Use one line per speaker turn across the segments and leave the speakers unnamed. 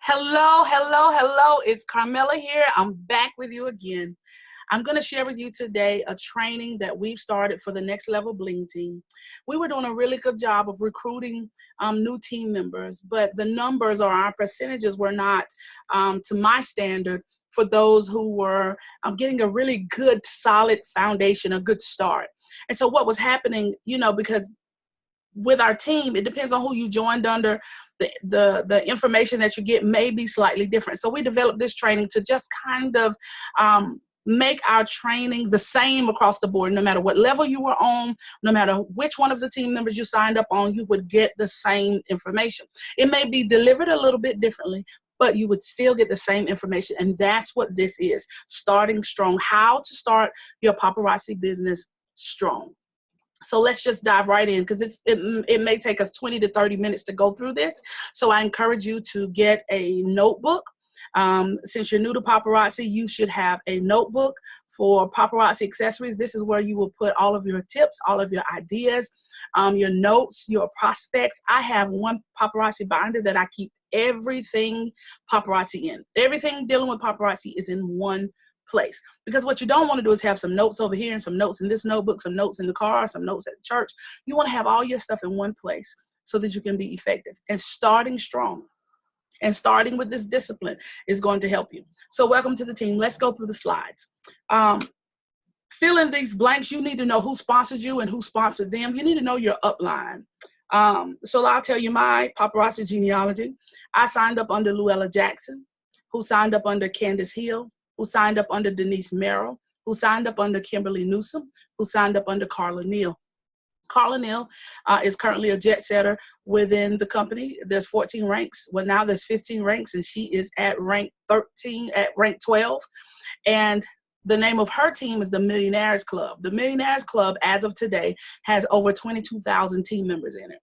Hello, hello, hello. It's Carmela here. I'm back with you again. I'm going to share with you today a training that we've started for the Next Level Bling team. We were doing a really good job of recruiting new team members, but the numbers or our percentages were not to my standard for those who were getting a really good, solid foundation, a good start. And so what was happening, because with our team, it depends on who you joined under. The information that you get may be slightly different. So we developed this training to just kind of make our training the same across the board. No matter what level you were on, no matter which one of the team members you signed up on, you would get the same information. It may be delivered a little bit differently, but you would still get the same information. And that's what this is, starting strong, how to start your paparazzi business strong. So let's just dive right in, because it may take us 20 to 30 minutes to go through this. So I encourage you to get a notebook. Since you're new to paparazzi, you should have a notebook for paparazzi accessories. This is where you will put all of your tips, all of your ideas, your notes, your prospects. I have one paparazzi binder that I keep everything paparazzi in. Everything dealing with paparazzi is in one place, because what you don't want to do is have some notes over here and some notes in this notebook, some notes in the car, some notes at the church. You want to have all your stuff in one place so that you can be effective. And starting strong and starting with this discipline is going to help you. So welcome to the team. Let's go through the slides. Fill in these blanks. You need to know who sponsored you and who sponsored them. You need to know your upline. So I'll tell you my paparazzi genealogy. I signed up under Luella Jackson, who signed up under Candace Hill, who signed up under Denise Merrill, who signed up under Kimberly Newsom, who signed up under Carla Neal. Carla Neal is currently a jet setter within the company. There's 14 ranks. Well, now there's 15 ranks, and she is at rank 13, at rank 12. And the name of her team is the Millionaires Club. The Millionaires Club, as of today, has over 22,000 team members in it.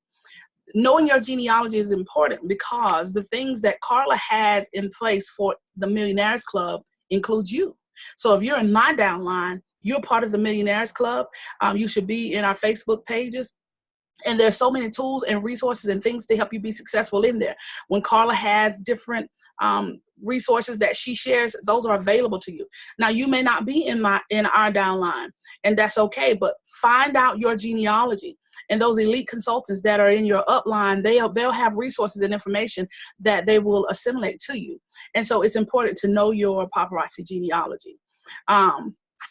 Knowing your genealogy is important, because the things that Carla has in place for the Millionaires Club includes you. So if you're in my downline, you're part of the Millionaires Club. You should be in our Facebook pages. And there's so many tools and resources and things to help you be successful in there. When Carla has different resources that she shares, those are available to you. Now, you may not be in our downline, and that's okay, but find out your genealogy. And those elite consultants that are in your upline, they'll have resources and information that they will assimilate to you. And so it's important to know your paparazzi genealogy.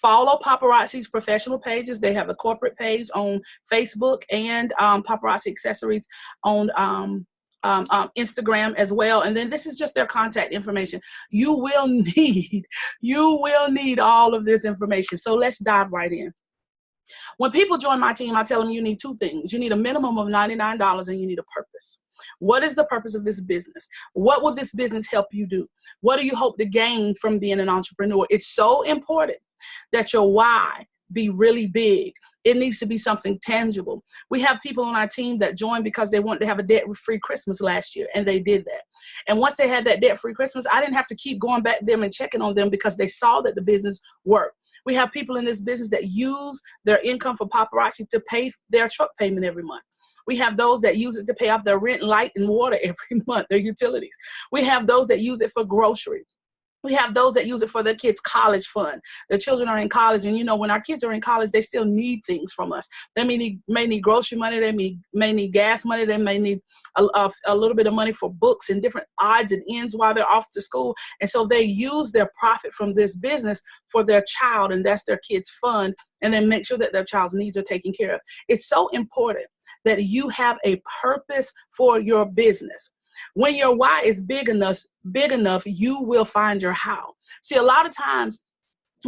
Follow paparazzi's professional pages. They have a corporate page on Facebook and paparazzi accessories on Instagram as well. And then this is just their contact information. You will need all of this information. So let's dive right in. When people join my team, I tell them you need two things. You need a minimum of $99 and you need a purpose. What is the purpose of this business? What will this business help you do? What do you hope to gain from being an entrepreneur? It's so important that your why be really big. It needs to be something tangible. We have people on our team that joined because they wanted to have a debt-free Christmas last year, and they did that. And once they had that debt-free Christmas, I didn't have to keep going back to them and checking on them, because they saw that the business worked. We have people in this business that use their income for paparazzi to pay their truck payment every month. We have those that use it to pay off their rent, light, and water every month, their utilities. We have those that use it for groceries. We have those that use it for their kids' college fund. Their children are in college, and when our kids are in college, they still need things from us. They may need grocery money. They may need gas money. They may need a little bit of money for books and different odds and ends while they're off to school. And so they use their profit from this business for their child, and that's their kids' fund, and then make sure that their child's needs are taken care of. It's so important that you have a purpose for your business. When your why is big enough, you will find your how. See, a lot of times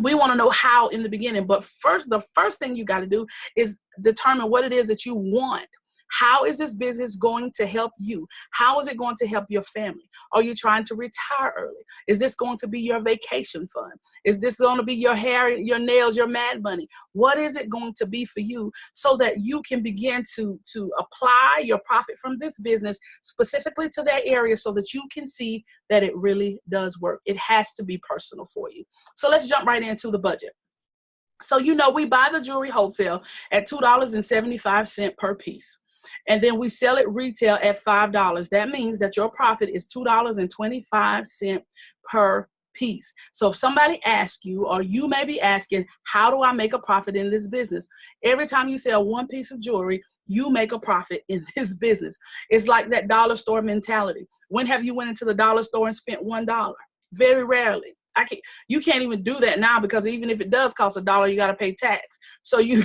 we want to know how in the beginning, but the first thing you got to do is determine what it is that you want. How is this business going to help you? How is it going to help your family? Are you trying to retire early? Is this going to be your vacation fund? Is this going to be your hair, your nails, your mad money? What is it going to be for you, so that you can begin to apply your profit from this business specifically to that area, so that you can see that it really does work? It has to be personal for you. So let's jump right into the budget. So we buy the jewelry wholesale at $2.75 per piece. and then we sell it retail at $5. That means that your profit is $2.25 per piece. So if somebody asks you, or you may be asking, how do I make a profit in this business? Every time you sell one piece of jewelry, you make a profit in this business. It's like that dollar store mentality. When have you went into the dollar store and spent $1? Very rarely. You can't even do that now, because even if it does cost $1, you got to pay tax. So you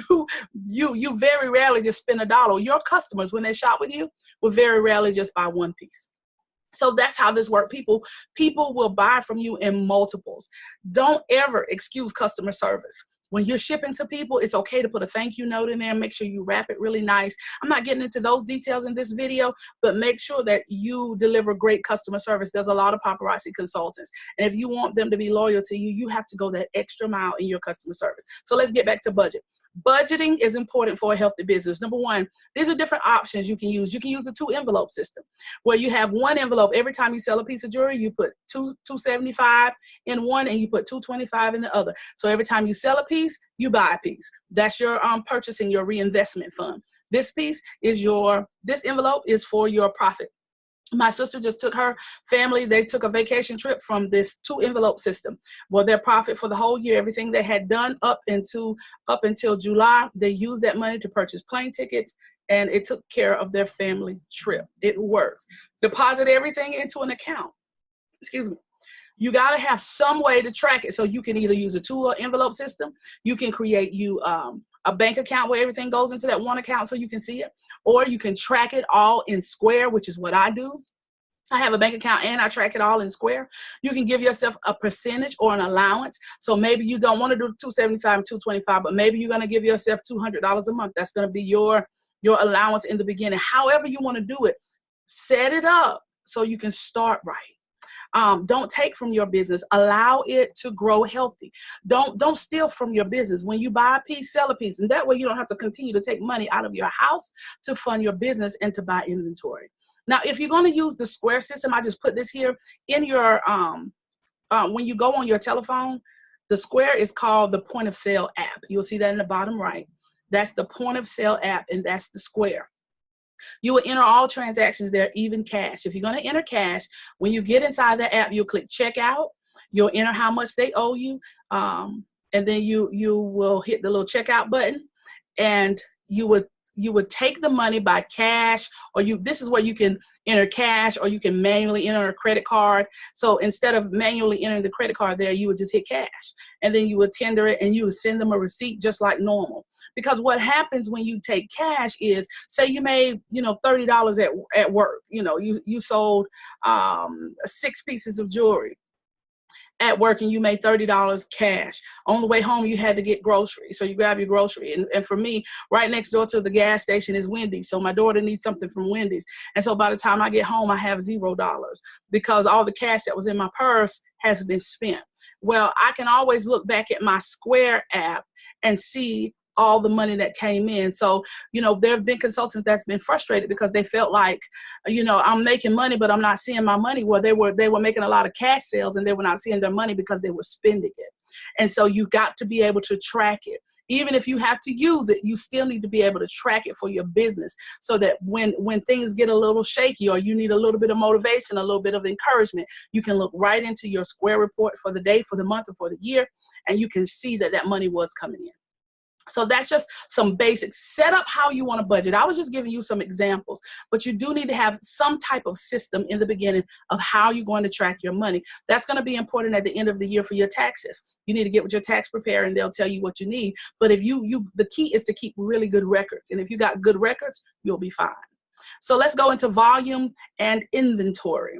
very rarely just spend $1. Your customers, when they shop with you, will very rarely just buy one piece. So that's how this works. People will buy from you in multiples. Don't ever excuse customer service. When you're shipping to people, it's okay to put a thank you note in there. Make sure you wrap it really nice. I'm not getting into those details in this video, but make sure that you deliver great customer service. There's a lot of paparazzi consultants, and if you want them to be loyal to you, you have to go that extra mile in your customer service. So let's get back to budget. Budgeting is important for a healthy business. Number one, these are different options you can use. You can use the 2 envelope system, where you have one envelope. Every time you sell a piece of jewelry, you put $275 in one, and you put $225 in the other. So every time you sell a piece, you buy a piece. That's your purchasing, your reinvestment fund. This envelope is for your profit. My sister just took her family, they took a vacation trip from this 2 envelope system. Well, their profit for the whole year, everything they had done up until July, they used that money to purchase plane tickets, and it took care of their family trip. It works. Deposit everything into an account. Excuse me. You got to have some way to track it. So you can either use a 2 envelope system. You can create a bank account where everything goes into that one account so you can see it, or you can track it all in Square, which is what I do. I have a bank account and I track it all in Square. You can give yourself a percentage or an allowance. So maybe you don't want to do $275 and $225, but maybe you're going to give yourself $200 a month. That's going to be your allowance in the beginning. However you want to do it, set it up so you can start right. Don't take from your business. Allow it to grow healthy. Don't steal from your business. When you buy a piece, sell a piece. And that way you don't have to continue to take money out of your house to fund your business and to buy inventory. Now, if you're going to use the Square system, I just put this here in your, when you go on your telephone, the Square is called the point of sale app. You'll see that in the bottom right. That's the point of sale app, and that's the Square. You will enter all transactions there, even cash. If you're going to enter cash, when you get inside the app, you'll click checkout. You'll enter how much they owe you, and then you will hit the little checkout button, and you would take the money by cash, or this is where you can enter cash, or you can manually enter a credit card. So instead of manually entering the credit card there, you would just hit cash, and then you would tender it, and you would send them a receipt just like normal. Because what happens when you take cash is, say you made, $30 at work, you sold 6 pieces of jewelry at work, and you made $30 cash. On the way home, you had to get groceries. So you grab your grocery. And for me, right next door to the gas station is Wendy's. So my daughter needs something from Wendy's. And so by the time I get home, I have $0 because all the cash that was in my purse has been spent. Well, I can always look back at my Square app and see all the money that came in. So, there have been consultants that's been frustrated because they felt like, I'm making money, but I'm not seeing my money. Well, they were making a lot of cash sales, and they were not seeing their money because they were spending it. And so you got to be able to track it. Even if you have to use it, you still need to be able to track it for your business, so that when things get a little shaky, or you need a little bit of motivation, a little bit of encouragement, you can look right into your Square report for the day, for the month, or for the year, and you can see that money was coming in. So that's just some basics. Set up how you want to budget. I was just giving you some examples, but you do need to have some type of system in the beginning of how you're going to track your money. That's going to be important at the end of the year for your taxes. You need to get with your tax preparer, and they'll tell you what you need. But if the key is to keep really good records. And if you got good records, you'll be fine. So let's go into volume and inventory.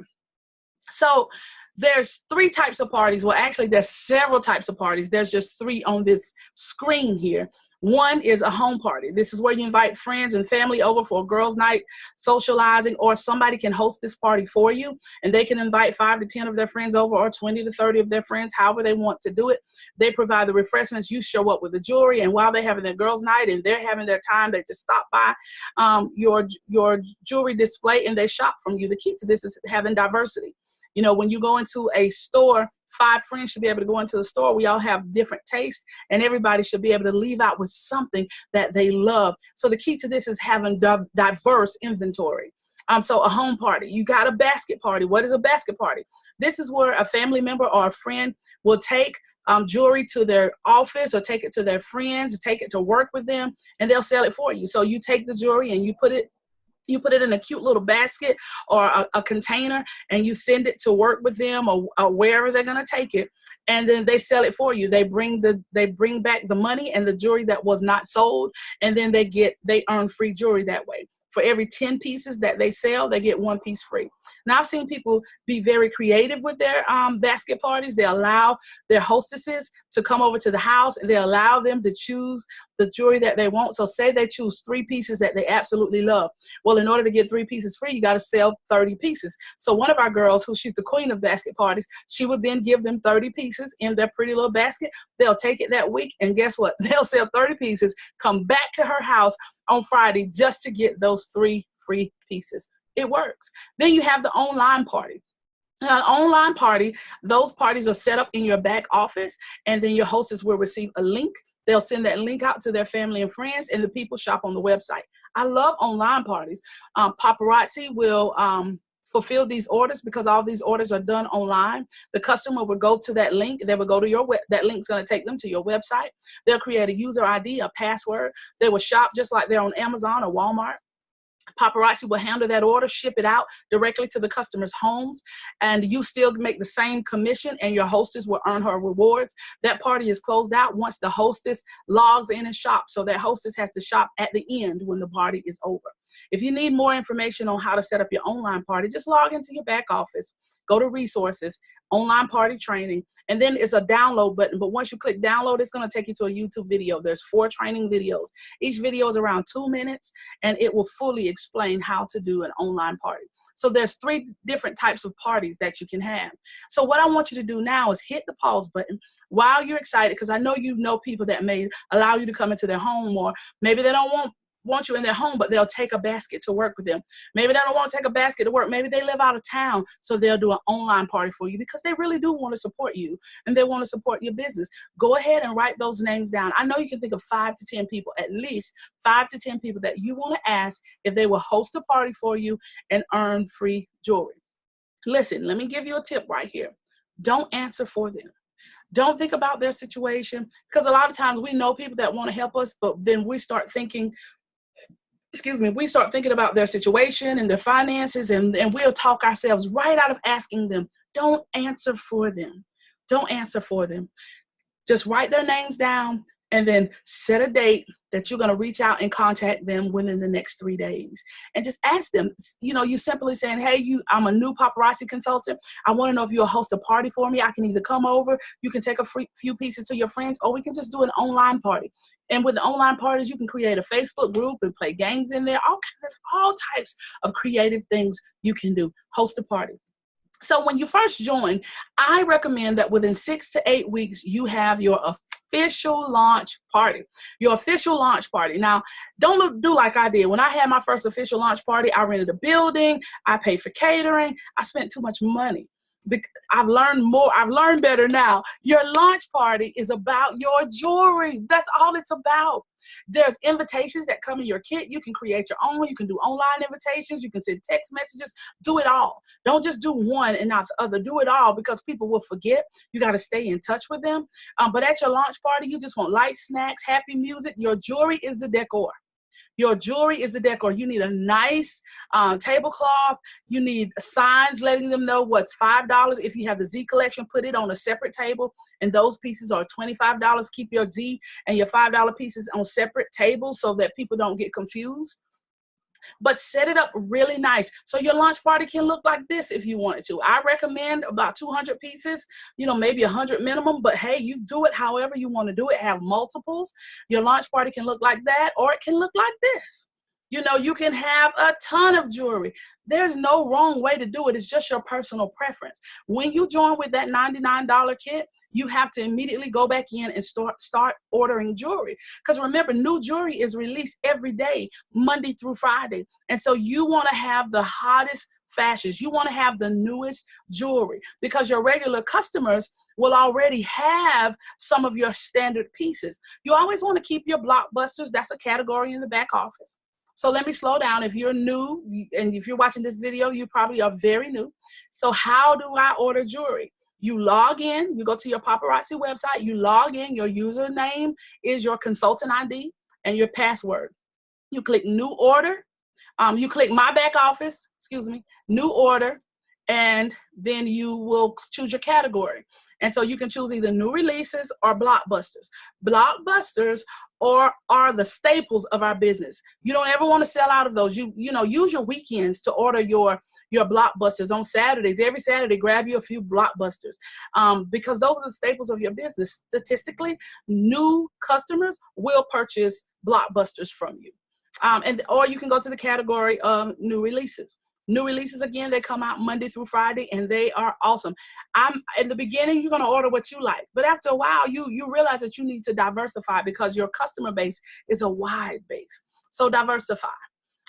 So there's 3 types of parties. Well, actually, there's several types of parties. There's just 3 on this screen here. One is a home party. This is where you invite friends and family over for a girls' night, socializing, or somebody can host this party for you, and they can invite 5 to 10 of their friends over, or 20 to 30 of their friends, however they want to do it. They provide the refreshments. You show up with the jewelry, and while they're having their girls' night and they're having their time, they just stop by your jewelry display, and they shop from you. The key to this is having diversity. When you go into a store 5 friends should be able to go into the store. We all have different tastes, and everybody should be able to leave out with something that they love. So the key to this is having diverse inventory. So a home party, you got a basket party. What is a basket party? This is where a family member or a friend will take jewelry to their office, or take it to their friends, or take it to work with them, and they'll sell it for you. So you take the jewelry and you put it in a cute little basket or a container, and you send it to work with them, or wherever they're going to take it, and then they sell it for you. They bring back the money and the jewelry that was not sold, and then they earn free jewelry that way. For every 10 pieces that they sell, they get 1 piece free. Now, I've seen people be very creative with their basket parties. They allow their hostesses to come over to the house, and they allow them to choose the jewelry that they want. So say they choose 3 pieces that they absolutely love. Well, in order to get 3 pieces free, you got to sell 30 pieces. So one of our girls, she's the queen of basket parties, she would then give them 30 pieces in their pretty little basket. They'll take it that week, and guess what? They'll sell 30 pieces, come back to her house on Friday just to get those 3 free pieces. It works. Then you have the online party. Online party, those parties are set up in your back office, and then your hostess will receive a link. They'll send that link out to their family and friends, and the people shop on the website. I love online parties. Paparazzi will fulfill these orders because all these orders are done online. The customer will go to that link. They will go to your that link's going to take them to your website. They'll create a user ID, a password. They will shop just like they're on Amazon or Walmart. Paparazzi will handle that order, ship it out directly to the customer's homes, and you still make the same commission, and your hostess will earn her rewards. That party is closed out once the hostess logs in and shops, so that hostess has to shop at the end when the party is over. If you need more information on how to set up your online party, just log into your back office, go to resources, online party training, and then it's a download button. But once you click download, it's going to take you to a YouTube video. There's 4 training videos. Each video is around 2 minutes, and it will fully explain how to do an online party. So there's 3 different types of parties that you can have. So what I want you to do now is hit the pause button while you're excited, because I know you know people that may allow you to come into their home, or maybe they don't want you in their home, but they'll take a basket to work with them. Maybe they don't want to take a basket to work. Maybe they live out of town, so they'll do an online party for you because they really do want to support you and they want to support your business. Go ahead and write those names down. I know you can think of 5 to 10 people, at least 5 to 10 people that you want to ask if they will host a party for you and earn free jewelry. Listen, let me give you a tip right here. Don't answer for them. Don't think about their situation, because a lot of times we know people that want to help us, but then we start thinking, we start thinking about their situation and their finances, and we'll talk ourselves right out of asking them. Don't answer for them. Don't answer for them. Just write their names down, and then set a date that you're going to reach out and contact them within the next 3 days. And just ask them, you simply saying, hey, I'm a new paparazzi consultant. I want to know if you'll host a party for me. I can either come over, you can take a few pieces to your friends, or we can just do an online party. And with the online parties, you can create a Facebook group and play games in there. There's all types of creative things you can do. Host a party. So when you first join, I recommend that within 6 to 8 weeks, you have your official launch party. Your official launch party. Now, don't do like I did. When I had my first official launch party, I rented a building. I paid for catering. I spent too much money. I've learned more. I've learned better now. Your launch party is about your jewelry. That's all it's about. There's invitations that come in your kit. You can create your own. You can do online invitations. You can send text messages. Do it all. Don't just do one and not the other. Do it all, because people will forget. You got to stay in touch with them. But at your launch party, you just want light snacks, happy music. Your jewelry is the decor. Your jewelry is the decor. You need a nice tablecloth. You need signs letting them know what's $5. If you have the Z collection, put it on a separate table, and those pieces are $25. Keep your Z and your $5 pieces on separate tables so that people don't get confused. But set it up really nice. So your launch party can look like this if you wanted to. I recommend about 200 pieces, maybe 100 minimum, but hey, you do it however you want to do it. Have multiples. Your launch party can look like that, or it can look like this. You can have a ton of jewelry. There's no wrong way to do it. It's just your personal preference. When you join with that $99 kit, you have to immediately go back in and start ordering jewelry. Because remember, new jewelry is released every day, Monday through Friday. And so you want to have the hottest, fashions. You want to have the newest jewelry because your regular customers will already have some of your standard pieces. You always want to keep your blockbusters. That's a category in the back office. So let me slow down. If you're new, and if you're watching this video, you probably are very new. So how do I order jewelry? You log in, you go to your Paparazzi website, you log in, your username is your consultant ID and your password. You click new order. You click my back office, new order, and then you will choose your category. And so you can choose either new releases or blockbusters. Blockbusters are the staples of our business. You don't ever want to sell out of those. You know, use your weekends to order your blockbusters on Saturdays. Every Saturday, grab you a few blockbusters because those are the staples of your business. Statistically, new customers will purchase blockbusters from you. Or you can go to the category of new releases. New releases, again, they come out Monday through Friday, and they are awesome. In the beginning, you're going to order what you like. But after a while, you realize that you need to diversify because your customer base is a wide base. So diversify.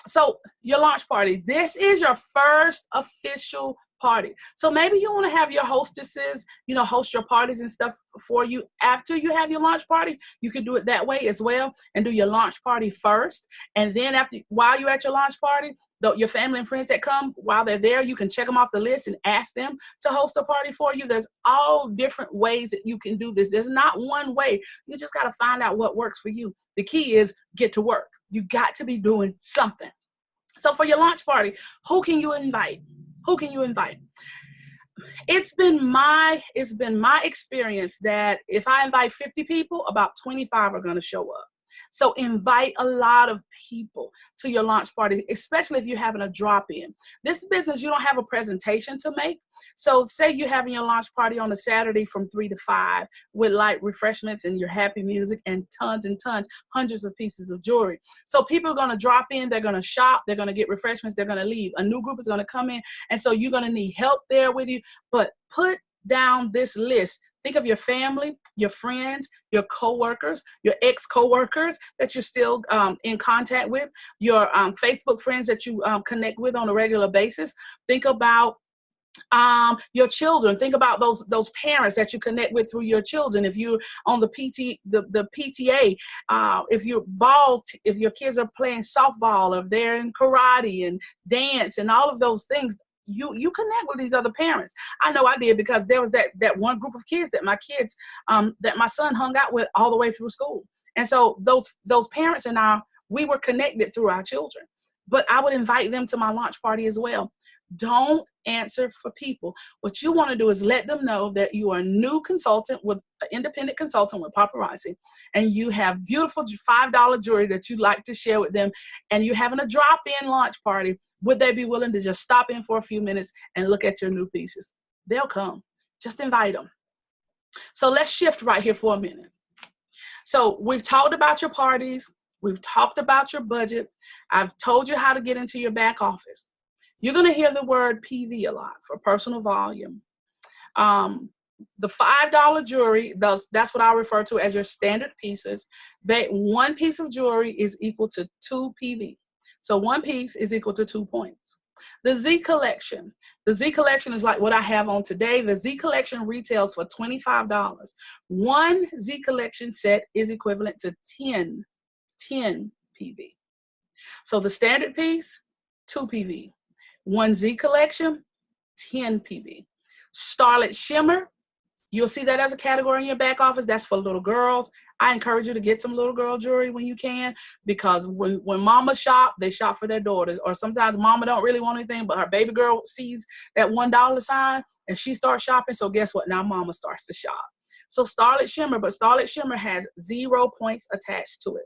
So your launch party, this is your first official party. So maybe you want to have your hostesses, host your parties and stuff for you after you have your launch party. You can do it that way as well and do your launch party first. And then while you're at your launch party, your family and friends that come while they're there, you can check them off the list and ask them to host a party for you. There's all different ways that you can do this. There's not one way. You just got to find out what works for you. The key is get to work. You got to be doing something. So for your launch party, who can you invite? Who can you invite? It's been my experience that if I invite 50 people, about 25 are going to show up. So invite a lot of people to your launch party, especially if you're having a drop-in. This business, you don't have a presentation to make. So say you're having your launch party on a Saturday from 3 to 5 with light refreshments and your happy music and tons, hundreds of pieces of jewelry. So people are going to drop in, they're going to shop, they're going to get refreshments, they're going to leave. A new group is going to come in. And so you're going to need help there with you. But put down this list. Think of your family, your friends, your coworkers, your ex-coworkers that you're still in contact with, your Facebook friends that you connect with on a regular basis. Think about your children. Think about those parents that you connect with through your children. If you're on the PTA, if your kids are playing softball, or they're in karate and dance and all of those things, you connect with these other parents. I know I did because there was that one group of kids that my son hung out with all the way through school. And so those parents and we were connected through our children. But I would invite them to my launch party as well. Don't answer for people. What you want to do is let them know that you are a new consultant with an independent consultant with Paparazzi, and you have beautiful $5 jewelry that you'd like to share with them, and you're having a drop-in launch party. Would they be willing to just stop in for a few minutes and look at your new pieces? They'll come. Just invite them. So let's shift right here for a minute. So we've talked about your parties. We've talked about your budget. I've told you how to get into your back office. You're going to hear the word PV a lot, for personal volume. The $5 jewelry, that's what I refer to as your standard pieces. One piece of jewelry is equal to 2 PV. So one piece is equal to 2 points. The Z collection. The Z collection is like what I have on today. The Z collection retails for $25. One Z collection set is equivalent to 10 PV. So the standard piece, 2 PV. One Z collection, 10 PV. Starlit Shimmer, you'll see that as a category in your back office. That's for little girls. I encourage you to get some little girl jewelry when you can, because when mama shop, they shop for their daughters. Or sometimes mama don't really want anything, but her baby girl sees that $1 sign and she starts shopping. So guess what? Now mama starts to shop. So Starlit Shimmer, but Starlit Shimmer has 0 points attached to it.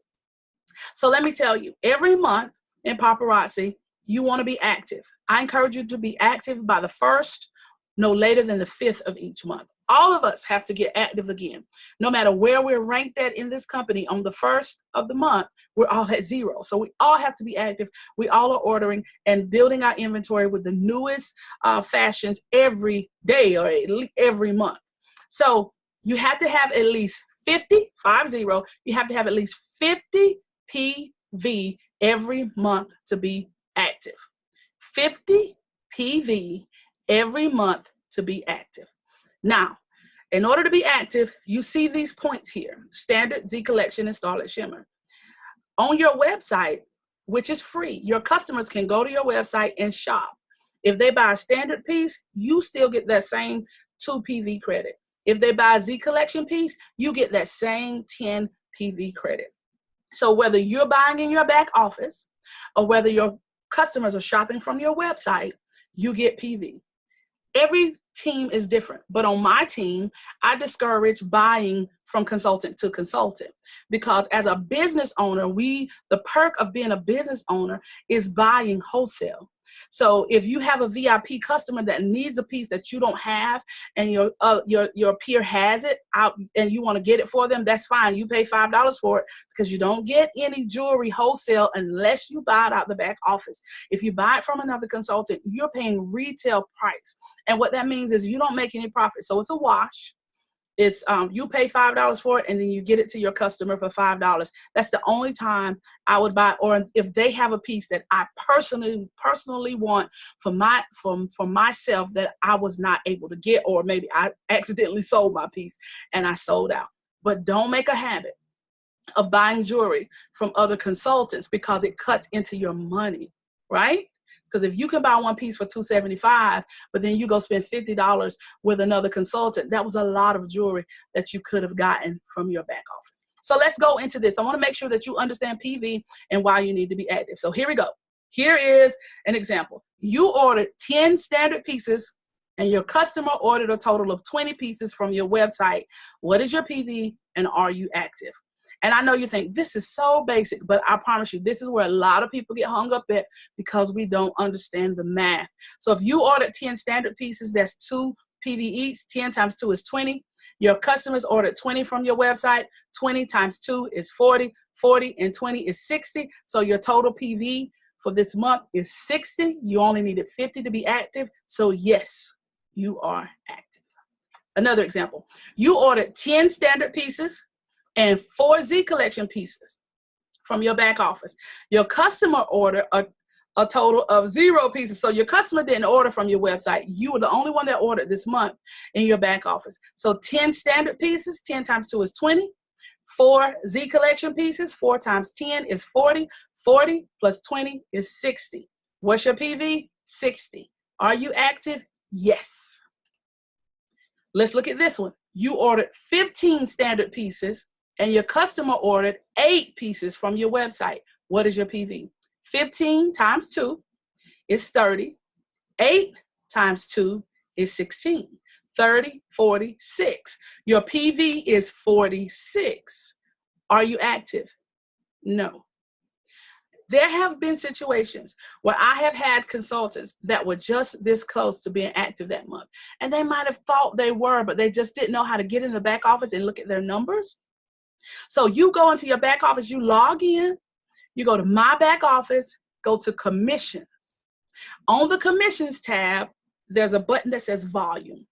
So let me tell you, every month in Paparazzi, you want to be active. I encourage you to be active by the 1st, no later than the 5th of each month. All of us have to get active again. No matter where we're ranked at in this company, on the 1st of the month, we're all at 0. So we all have to be active. We all are ordering and building our inventory with the newest fashions every day or every month. So you have to have at least 50, you have to have at least 50 PV every month to be active. 50 PV every month to be active. Now, in order to be active, you see these points here: Standard, Z Collection, and Starlit Shimmer. On your website, which is free, your customers can go to your website and shop. If they buy a standard piece, you still get that same 2 PV credit. If they buy a Z Collection piece, you get that same 10 PV credit. So whether you're buying in your back office or whether your customers are shopping from your website, you get PV. Every team is different, but on my team, I discourage buying from consultant to consultant, because as a business owner, the perk of being a business owner is buying wholesale. So if you have a VIP customer that needs a piece that you don't have and your peer has it out and you want to get it for them, that's fine. You pay $5 for it, because you don't get any jewelry wholesale unless you buy it out the back office. If you buy it from another consultant, you're paying retail price. And what that means is you don't make any profit. So it's a wash. It's you pay $5 for it and then you get it to your customer for $5. That's the only time I would buy, or if they have a piece that I personally want for myself that I was not able to get, or maybe I accidentally sold my piece and I sold out. But don't make a habit of buying jewelry from other consultants, because it cuts into your money, right? Because if you can buy one piece for $275, but then you go spend $50 with another consultant, that was a lot of jewelry that you could have gotten from your back office. So let's go into this. I want to make sure that you understand PV and why you need to be active. So here we go. Here is an example. You ordered 10 standard pieces and your customer ordered a total of 20 pieces from your website. What is your PV and are you active? And I know you think this is so basic, but I promise you, this is where a lot of people get hung up at, because we don't understand the math. So if you ordered 10 standard pieces, that's 2 PV each. 10 times 2 is 20. Your customers ordered 20 from your website. 20 times 2 is 40. 40 and 20 is 60. So your total PV for this month is 60. You only needed 50 to be active. So yes, you are active. Another example, you ordered 10 standard pieces and 4 Z Collection pieces from your back office. Your customer ordered a total of 0 pieces. So your customer didn't order from your website. You were the only one that ordered this month in your back office. So 10 standard pieces, 10 times 2 is 20. 4 Z Collection pieces, 4 times 10 is 40. 40 plus 20 is 60. What's your PV? 60. Are you active? Yes. Let's look at this one. You ordered 15 standard pieces and your customer ordered 8 pieces from your website. What is your PV? 15 times 2 is 30. 8 times 2 is 16. 30, 46. Your PV is 46. Are you active? No. There have been situations where I have had consultants that were just this close to being active that month. And they might have thought they were, but they just didn't know how to get in the back office and look at their numbers. So you go into your back office, you log in, you go to My Back Office, go to Commissions. On the Commissions tab, there's a button that says Volume.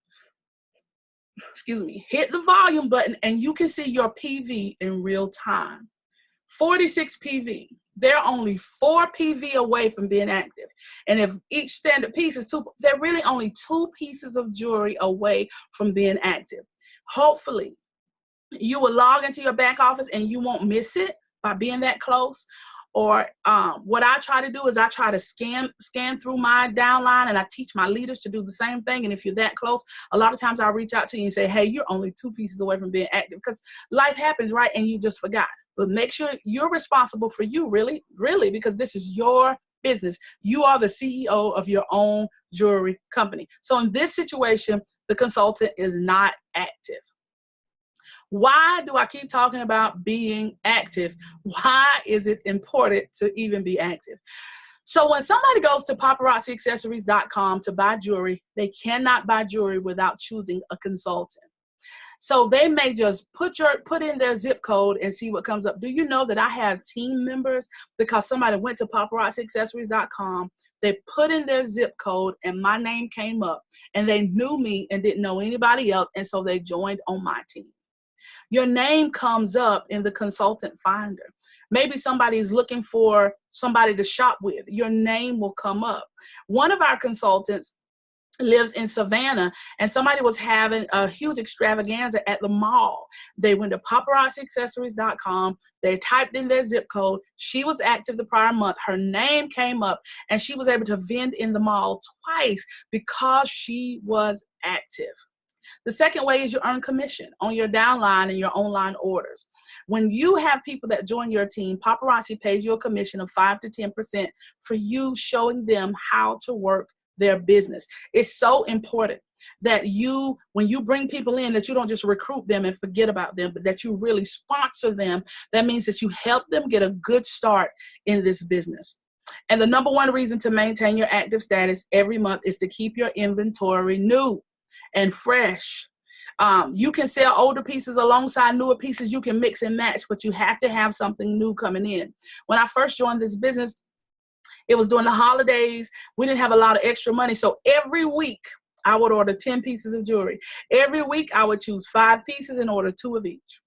Excuse me, hit the volume button and you can see your PV in real time. 46 PV. They're only 4 PV away from being active. And if each standard piece is 2, they're really only 2 pieces of jewelry away from being active. Hopefully, you will log into your back office and you won't miss it by being that close. Or what I try to do is I try to scan through my downline, and I teach my leaders to do the same thing. And if you're that close, a lot of times I'll reach out to you and say, hey, you're only 2 pieces away from being active, because life happens, right? And you just forgot. But make sure you're responsible for you, really, because this is your business. You are the CEO of your own jewelry company. So in this situation, the consultant is not active. Why do I keep talking about being active? Why is it important to even be active? So when somebody goes to paparazziaccessories.com to buy jewelry, they cannot buy jewelry without choosing a consultant. So they may just put in their zip code and see what comes up. Do you know that I have team members, because somebody went to paparazziaccessories.com, they put in their zip code and my name came up and they knew me and didn't know anybody else, and so they joined on my team. Your name comes up in the consultant finder. Maybe somebody is looking for somebody to shop with. Your name will come up. One of our consultants lives in Savannah, and somebody was having a huge extravaganza at the mall. They went to paparazziaccessories.com. They typed in their zip code. She was active the prior month. Her name came up, and she was able to vend in the mall twice because she was active. The second way is you earn commission on your downline and your online orders. When you have people that join your team, Paparazzi pays you a commission of 5 to 10% for you showing them how to work their business. It's so important that when you bring people in, that you don't just recruit them and forget about them, but that you really sponsor them. That means that you help them get a good start in this business. And the number one reason to maintain your active status every month is to keep your inventory new and fresh. You can sell older pieces alongside newer pieces. You can mix and match, but you have to have something new coming in. When I first joined this business, it was during the holidays. We didn't have a lot of extra money. So every week I would order 10 pieces of jewelry. Every week I would choose 5 pieces and order 2 of each.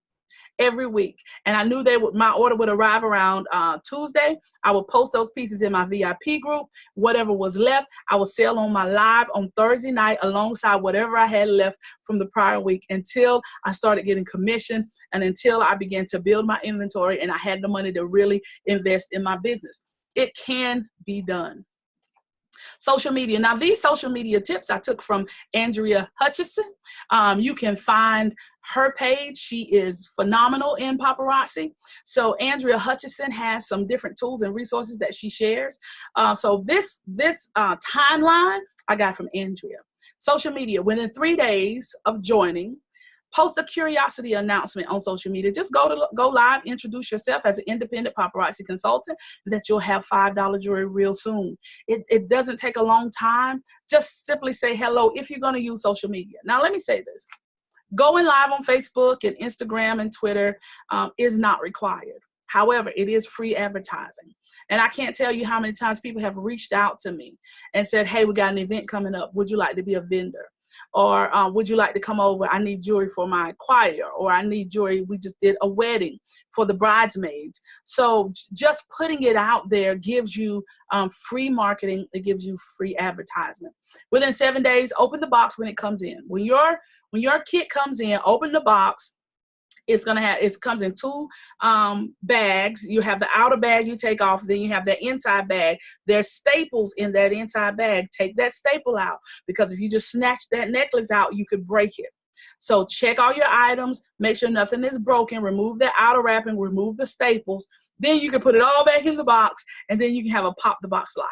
Every week. And I knew my order would arrive around Tuesday. I would post those pieces in my VIP group. Whatever was left, I would sell on my live on Thursday night alongside whatever I had left from the prior week, until I started getting commission and until I began to build my inventory and I had the money to really invest in my business. It can be done. Social media. Now, these social media tips I took from Andrea Hutchison. You can find her page. She is phenomenal in Paparazzi. So Andrea Hutchison has some different tools and resources that she shares. So this timeline I got from Andrea. Social media. Within 3 days of joining, post a curiosity announcement on social media. Just go live, introduce yourself as an independent paparazzi consultant, that you'll have $5 jewelry real soon. It doesn't take a long time. Just simply say hello if you're going to use social media. Now, let me say this. Going live on Facebook and Instagram and Twitter is not required. However, it is free advertising. And I can't tell you how many times people have reached out to me and said, hey, we got an event coming up. Would you like to be a vendor? Or would you like to come over? I need jewelry for my choir, or I need jewelry. We just did a wedding for the bridesmaids. So just putting it out there gives you free marketing. It gives you free advertisement. Within 7 days, open the box when it comes in. When your kit comes in, open the box. It comes in 2 bags. You have the outer bag you take off, then you have the inside bag. There's staples in that inside bag. Take that staple out, because if you just snatch that necklace out, you could break it. So check all your items, make sure nothing is broken, remove the outer wrapping, remove the staples. Then you can put it all back in the box, and then you can have a pop the box live.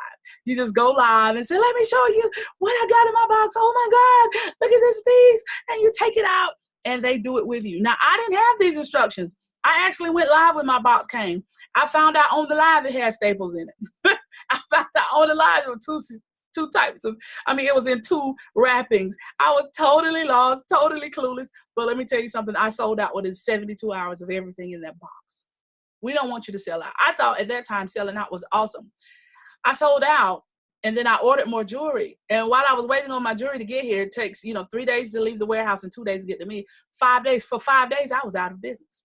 You just go live and say, let me show you what I got in my box. Oh my God, look at this piece. And you take it out, and they do it with you. Now, I didn't have these instructions. I actually went live when my box came. I found out on the live it had staples in it. I found out on the live there were two types of, it was in 2 wrappings. I was totally lost, totally clueless. But let me tell you something. I sold out within 72 hours of everything in that box. We don't want you to sell out. I thought at that time selling out was awesome. I sold out. And then I ordered more jewelry. And while I was waiting on my jewelry to get here, it takes, 3 days to leave the warehouse and 2 days to get to me. 5 days. For 5 days, I was out of business.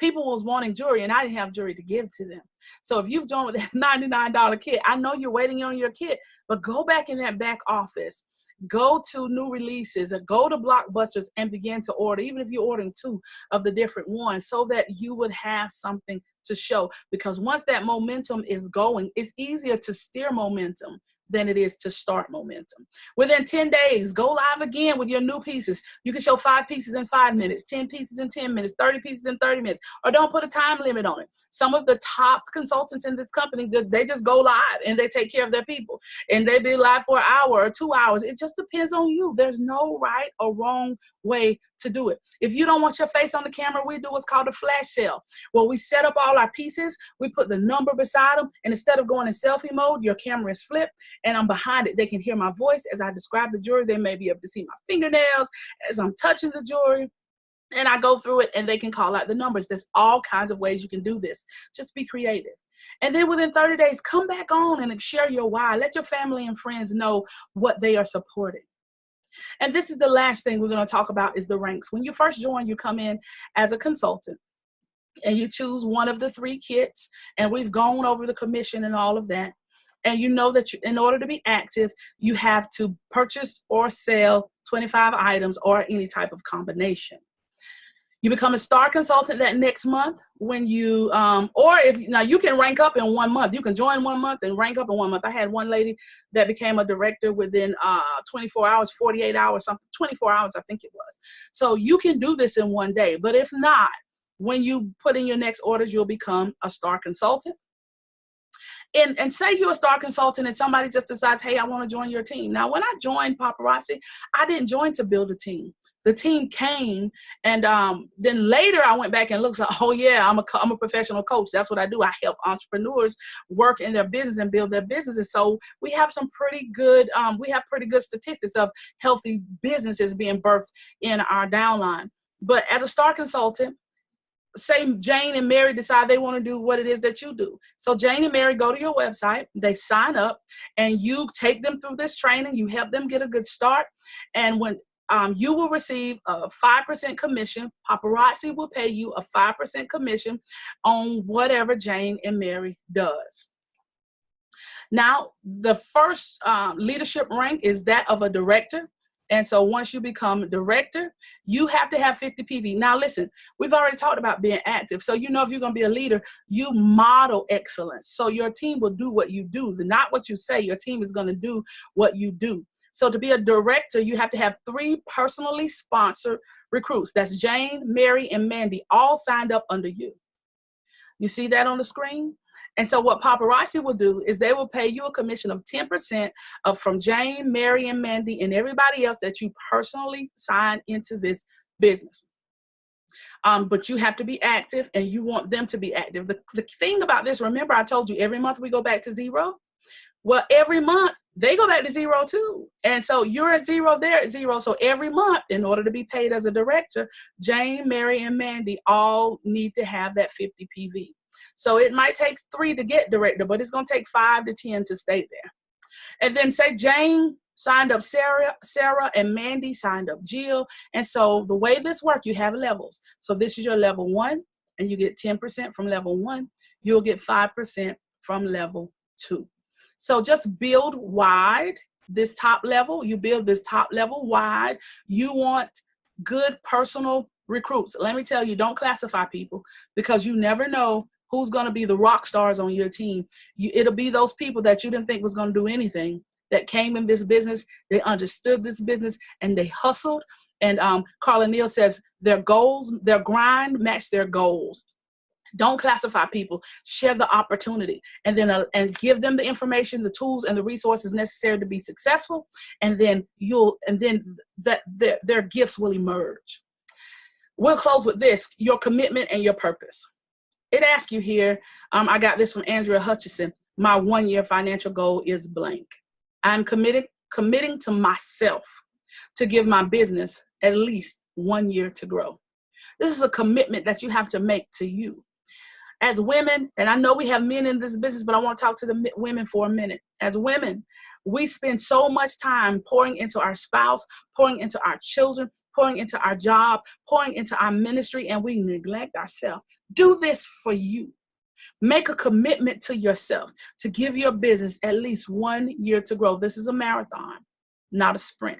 People was wanting jewelry, and I didn't have jewelry to give to them. So if you've joined with that $99 kit, I know you're waiting on your kit, but go back in that back office. Go to new releases, or go to Blockbusters and begin to order, even if you're ordering 2 of the different ones, so that you would have something to show. Because once that momentum is going, it's easier to steer momentum than it is to start momentum. Within 10 days, go live again with your new pieces. You can show 5 pieces in 5 minutes, 10 pieces in 10 minutes, 30 pieces in 30 minutes, or don't put a time limit on it. Some of the top consultants in this company, they just go live and they take care of their people. And they be live for an hour or 2 hours. It just depends on you. There's no right or wrong way to do it. If you don't want your face on the camera, we do what's called a flash sale, where we set up all our pieces, we put the number beside them, and instead of going in selfie mode, your camera is flipped, and I'm behind it. They can hear my voice as I describe the jewelry. They may be able to see my fingernails as I'm touching the jewelry, and I go through it, and they can call out the numbers. There's all kinds of ways you can do this. Just be creative. And then within 30 days, come back on and share your why. Let your family and friends know what they are supporting. And this is the last thing we're going to talk about, is the ranks. When you first join, you come in as a consultant. and you choose one of the 3 kits, and we've gone over the commission and all of that. And you know that in order to be active, you have to purchase or sell 25 items or any type of combination. You become a star consultant that next month when you, now you can rank up in 1 month. You can join 1 month and rank up in 1 month. I had one lady that became a director within 24 hours, 48 hours, something, 24 hours, I think it was. So you can do this in 1 day. But if not, when you put in your next orders, you'll become a star consultant. And say you're a star consultant and somebody just decides, hey, I want to join your team. Now, when I joined Paparazzi, I didn't join to build a team. The team came, and then later I went back and looked, like, oh yeah, I'm a professional coach. That's what I do. I help entrepreneurs work in their business and build their businesses. So we have some pretty good, statistics of healthy businesses being birthed in our downline. But as a star consultant, say Jane and Mary decide they want to do what it is that you do. So Jane and Mary go to your website, they sign up, and you take them through this training. You help them get a good start. And when you will receive a 5% commission, Paparazzi will pay you a 5% commission on whatever Jane and Mary does. Now, the first leadership rank is that of a director. And so once you become a director, you have to have 50 PV. Now, listen, we've already talked about being active. So, you know, if you're going to be a leader, you model excellence. So your team will do what you do, not what you say. Your team is going to do what you do. So to be a director, you have to have 3 personally sponsored recruits. That's Jane, Mary, and Mandy, all signed up under you. You see that on the screen? And so what Paparazzi will do is they will pay you a commission of 10% from Jane, Mary, and Mandy, and everybody else that you personally sign into this business. But you have to be active, and you want them to be active. The thing about this, remember I told you every month we go back to 0? Well, every month they go back to 0 too. And so you're at 0, they're at 0. So every month, in order to be paid as a director, Jane, Mary, and Mandy all need to have that 50 PV. So it might take 3 to get director, but it's going to take 5 to 10 to stay there. And then say Jane signed up Sarah, and Mandy signed up Jill. And so the way this works, you have levels. So this is your level 1, and you get 10% from level 1. You'll get 5% from level 2. So just build wide this top level. You build this top level wide. You want good personal recruits. Let me tell you, don't classify people, because you never know who's going to be the rock stars on your team. It'll be those people that you didn't think was going to do anything that came in this business. They understood this business and they hustled. And Carla Neal says their goals, their grind match their goals. Don't classify people. Share the opportunity, and then and give them the information, the tools, and the resources necessary to be successful. And then their gifts will emerge. We'll close with this: your commitment and your purpose. It asks you here. I got this from Andrea Hutchison. My 1-year financial goal is blank. I'm committing to myself to give my business at least 1 year to grow. This is a commitment that you have to make to you. As women, and I know we have men in this business, but I want to talk to the women for a minute. As women, we spend so much time pouring into our spouse, pouring into our children, pouring into our job, pouring into our ministry, and we neglect ourselves. Do this for you. Make a commitment to yourself to give your business at least 1 year to grow. This is a marathon, not a sprint.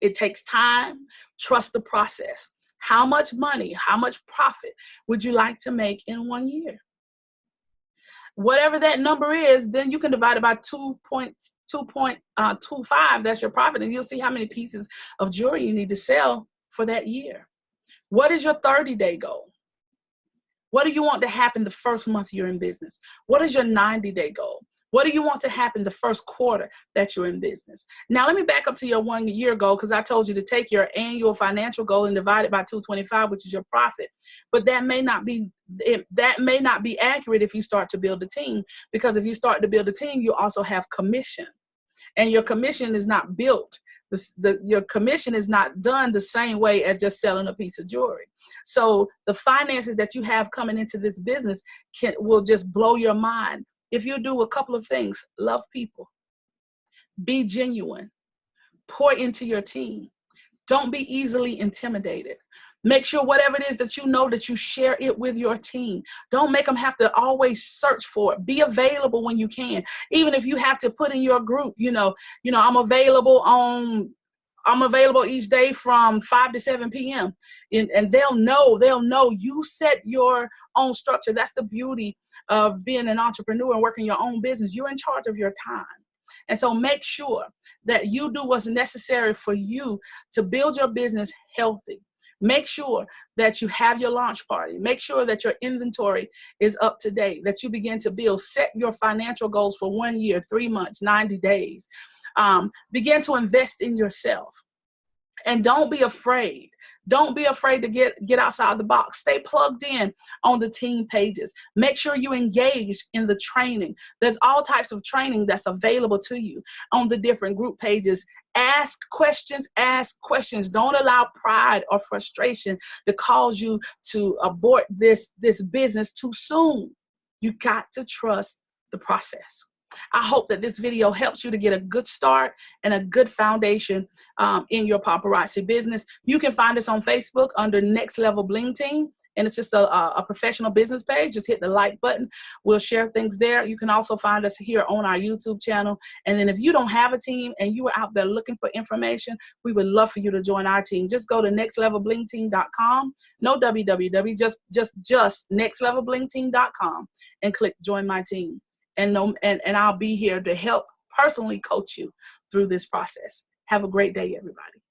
It takes time. Trust the process. How much money, how much profit would you like to make in 1 year? Whatever that number is, then you can divide it by 2.25. That's your profit, and you'll see how many pieces of jewelry you need to sell for that year. What is your 30-day goal? What do you want to happen the first month you're in business? What is your 90-day goal? What do you want to happen the first quarter that you're in business? Now, let me back up to your 1 year goal, because I told you to take your annual financial goal and divide it by 225, which is your profit. But that may not be accurate if you start to build a team, because if you start to build a team, you also have commission, and your commission is not built. Your commission is not done the same way as just selling a piece of jewelry. So the finances that you have coming into this business will just blow your mind. If you do a couple of things: love people, be genuine, pour into your team, don't be easily intimidated, Make sure whatever it is that you know, that you share it with your team. Don't make them have to always search for it. Be available when you can. Even if you have to put in your group, I'm available each day from 5 to 7 p.m. And they'll know you set your own structure. That's the beauty of being an entrepreneur and working your own business. You're in charge of your time. And so make sure that you do what's necessary for you to build your business healthy. Make sure that you have your launch party. Make sure that your inventory is up to date, that you begin to build. Set your financial goals for 1 year, 3 months, 90 days. Begin to invest in yourself. And don't be afraid. Don't be afraid to get outside the box. Stay plugged in on the team pages. Make sure you engage in the training. There's all types of training that's available to you on the different group pages. Ask questions. Ask questions. Don't allow pride or frustration to cause you to abort this business too soon. You got to trust the process. I hope that this video helps you to get a good start and a good foundation in your paparazzi business. You can find us on Facebook under Next Level Bling Team, and it's just a professional business page. Just hit the like button. We'll share things there. You can also find us here on our YouTube channel. And then if you don't have a team and you are out there looking for information, we would love for you to join our team. Just go to nextlevelblingteam.com. No www, just nextlevelblingteam.com and click join my team. And I'll be here to help personally coach you through this process. Have a great day, everybody.